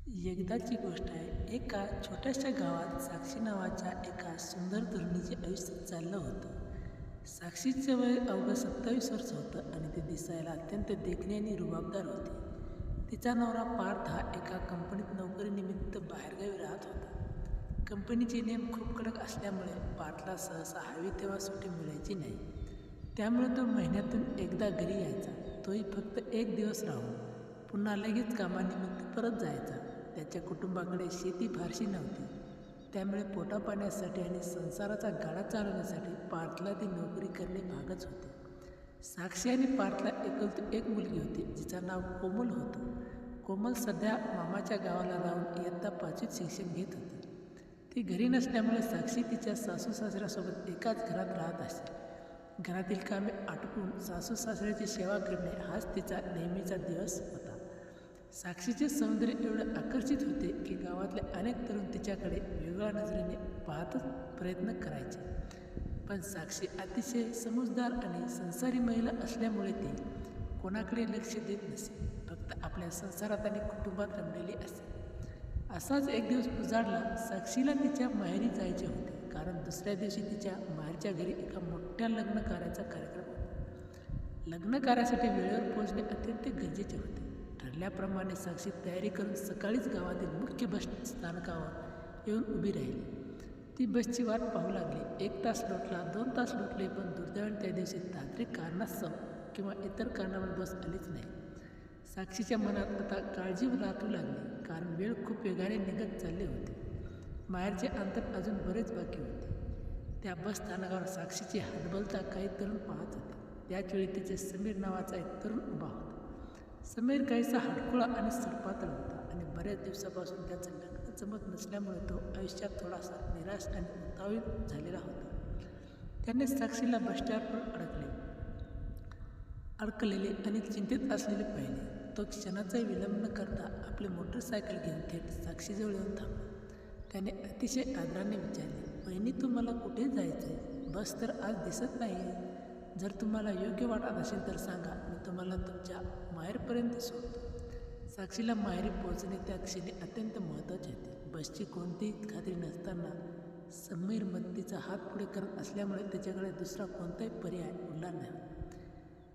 एकदाची गोष्ट आहे. एका छोट्याशा गावात साक्षी नावाच्या एका सुंदर तरुणीचे आयुष्य चाललं होतं. साक्षीचे वय अवघं 27 वर्ष होतं आणि ती दिसायला अत्यंत देखणी आणि रुबाबदार होती. तिचा नवरा पार्थ हा एका कंपनीत नोकरीनिमित्त बाहेरगावी राहत होता. कंपनीचे नियम खूप कडक असल्यामुळे पार्थला सहसा हवी तेव्हा सुट्टी मिळायची नाही. त्यामुळे तो महिन्यातून एकदा घरी यायचा, तोही फक्त एक दिवस राहून. पुन्हा लगेच कामानिमित्त परत जायचा. त्याच्या कुटुंबाकडे शेती फारशी नव्हती, त्यामुळे पोटापाण्यासाठी आणि संसाराचा गाडा चालवण्यासाठी पार्थला ती नोकरी करणे भागच होते. साक्षी आणि पार्थला एकुलती एक मुलगी होती, जिचं नाव कोमल होतं. कोमल सध्या मामाच्या गावाला राहून इयत्ता 5वीत शिक्षण घेत होती. ती घरी नसल्यामुळे साक्षी तिच्या सासू सासऱ्यासोबत एकाच घरात राहत असे. घरातील कामे आटोपून सासू सासऱ्याची सेवा करणे हाच तिचा नेहमीचा दिवस होता. साक्षीचे सौंदर्य एवढे आकर्षित होते की गावातले अनेक तरुण तिच्याकडे वेगळ्या नजरेने पाहतच प्रयत्न करायचे. पण साक्षी अतिशय समजदार आणि संसारी महिला असल्यामुळे ती कोणाकडे लक्ष देत नसे, फक्त आपल्या संसारात आणि कुटुंबात रमलेली असे. असाच एक दिवस उजाडला. साक्षीला तिच्या माहेरी जायचे होते, कारण दुसऱ्या दिवशी तिच्या माहेरच्या घरी एका मोठ्या लग्न कार्याचा कार्यक्रम होता. लग्न कार्यासाठी वेळेवर पोहोचणे अत्यंत गरजेचे होते. ठरल्याप्रमाणे साक्षी तयारी करून सकाळीच गावातील मुख्य बस स्थानकावर येऊन उभी राहिली. ती बसची वाट पाहू लागली. 1 तास लोटला, 2 तास लोटले, पण दुर्दैवाने त्या दिवशी तांत्रिक कारणास्तव किंवा इतर कारणामुळे बस आलीच नाही. साक्षीच्या मनात आता काळजी राहू लागली, कारण वेळ खूप वेगाने निघत चालली होती. माहेरचे अंतर अजून बरेच बाकी होते. त्या बस स्थानकावर साक्षीची हातबलता काही तरुण पाहत होते. त्याचवेळी तिचे समीर नावाचा एक तरुण उभा होता. समीर काहीसा हटकुळा आणि सडपातळ होता आणि बऱ्याच दिवसापासून त्याचं लग्न जमत नसल्यामुळे तो आयुष्यात थोडासा निराश आणि उतावीत झालेला होता. त्याने साक्षीला बसस्टँडवर अडकलेले आणि चिंतित असलेले पाहिले. तो क्षणाचाही विलंब न करता आपली मोटरसायकल घेऊन थेट साक्षीजवळ येऊन थांबला. त्याने अतिशय आदराने विचारले, "वहिनी, तुम्हाला कुठे जायचं आहे? बस तर आज दिसत नाही आहे. जर तुम्हाला योग्य वाटत असेल तर सांगा, मी तुम्हाला तुमच्या माहेरपर्यंत सोडतो." साक्षीला माहेरी पोहोचणे त्या क्षणी अत्यंत महत्त्वाचे होते. बसची कोणतीही खात्री नसताना समीर मदतीचा हात पुढे करत असल्यामुळे त्याच्याकडे दुसरा कोणताही पर्याय उरला नाही.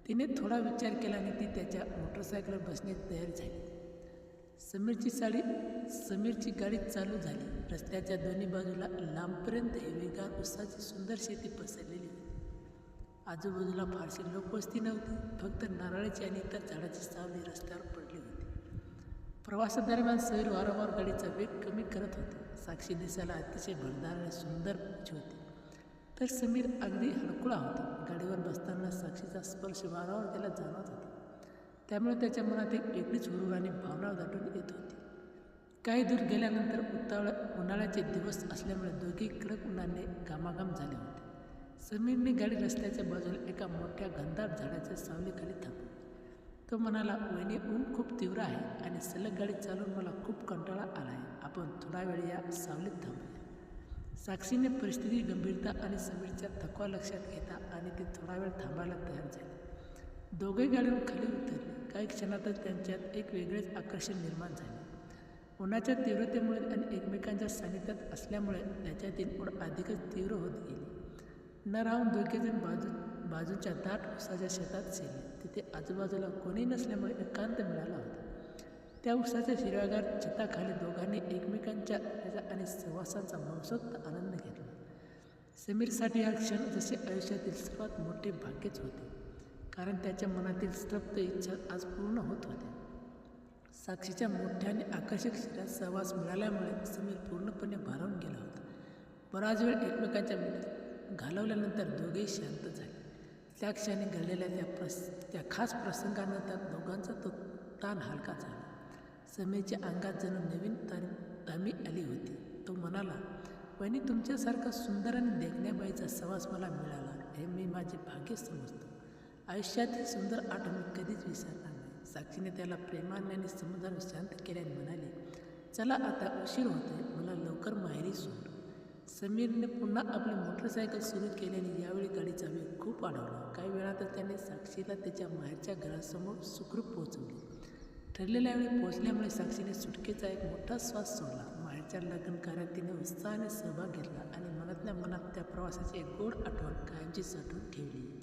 तिने थोडा विचार केला आणि ती त्याच्या मोटरसायकलवर बसण्यास तयार झाली. समीरची गाडी चालू झाली. रस्त्याच्या दोन्ही बाजूला लांबपर्यंत हिरवीगार उसाची सुंदर शेती पसरलेली होती. आजूबाजूला फारशी लोकवस्ती नव्हती, फक्त नारळाची आणि इतर झाडाची सावली रस्त्यावर पडली होती. प्रवासादरम्यान समीर वारंवार गाडीचा वेग कमी करत होता. साक्षी दिसायला अतिशय भरदार आणि सुंदर होती, तर समीर अगदी हडकुळा होता. गाडीवर बसताना साक्षीचा स्पर्श वारंवार त्याला जाणवत होता, त्यामुळे त्याच्या मनात एक वेगळीच हुरूर आणि भावना दाटून येत होती. काही दूर गेल्यानंतर उन्हाळ्याचे दिवस असल्यामुळे दोघेही कडक उन्हाने घामाघाम झाले होते. समीरने गाडी रस्त्याच्या बाजूला एका मोठ्या घनदाट झाडाच्या सावलीखाली थांबवली. तो म्हणाला, "वहिनी, ऊन खूप तीव्र आहे आणि सलग गाडी चालवून मला खूप कंटाळा आला आहे. आपण थोडा वेळ या सावलीत थांबूया." साक्षीने परिस्थिती गंभीरता आणि समीरचा थकवा लक्षात घेता आणि ती थोडा वेळ थांबायला तयार झाली. दोघे गाडीवर खाली उतरले. काही क्षणातच त्यांच्यात एक वेगळेच आकर्षण निर्माण झाले. उन्हाच्या तीव्रतेमुळे आणि एकमेकांच्या सानिध्यात असल्यामुळे त्याच्यातील ओढ अधिकच तीव्र होत गेली. न राहून दोघेजण बाजूच्या दाट उसाच्या शेतात शिरले. तिथे आजूबाजूला कोणी नसल्यामुळे एकांत मिळाला होता. त्या उसाच्या हिरव्यागार छताखाली दोघांनी एकमेकांच्या आणि सहवासाचा मनसोक्त आनंद घेतला. समीरसाठी हा क्षण जसे आयुष्यातील सर्वात मोठे भाग्यच होते, कारण त्याच्या मनातील स्तब्ध इच्छा आज पूर्ण होत होत्या. साक्षीच्या मोठ्या आणि आकर्षक शरीरात सहवास मिळाल्यामुळे समीर पूर्णपणे भारावून गेला होता. बराच वेळ एकमेकांच्या मिळत घालवल्यानंतर दोघेही शांत झाले. त्या क्षणी घडलेल्या त्या खास प्रसंगानंतर दोघांचा तो ताण हलका झाला. समीरच्या अंगात जणू नवीन तामी आली होती. तो म्हणाला, "वहिनी, तुमच्यासारखा सुंदर आणि देखण्या बाईचा सहवास मला मिळाला हे मी माझे भाग्य समजतो. आयुष्यात ही सुंदर आठवण कधीच विसरणार नाही." साक्षीने त्याला प्रेमाने आणि समजावून शांत केल्याने म्हणाले, "चला, आता उशीर होतोय, मला लवकर माहेरी सोड." समीरने पुन्हा आपली मोटरसायकल सुरू केल्याने यावेळी गाडीचा वेग खूप वाढवला. काही वेळातच त्याने साक्षीला त्याच्या माहेरच्या घरासमोर सुखरूप पोहोचवले. ठरलेल्या वेळी पोहोचल्यामुळे साक्षीने सुटकेचा एक मोठा श्वास सोडला. माहेरच्या लग्न कार्यात तिने उत्साहाने सहभाग घेतला आणि मनातल्या मनात त्या प्रवासाची एक गोड आठवण कायमची साठवून ठेवली.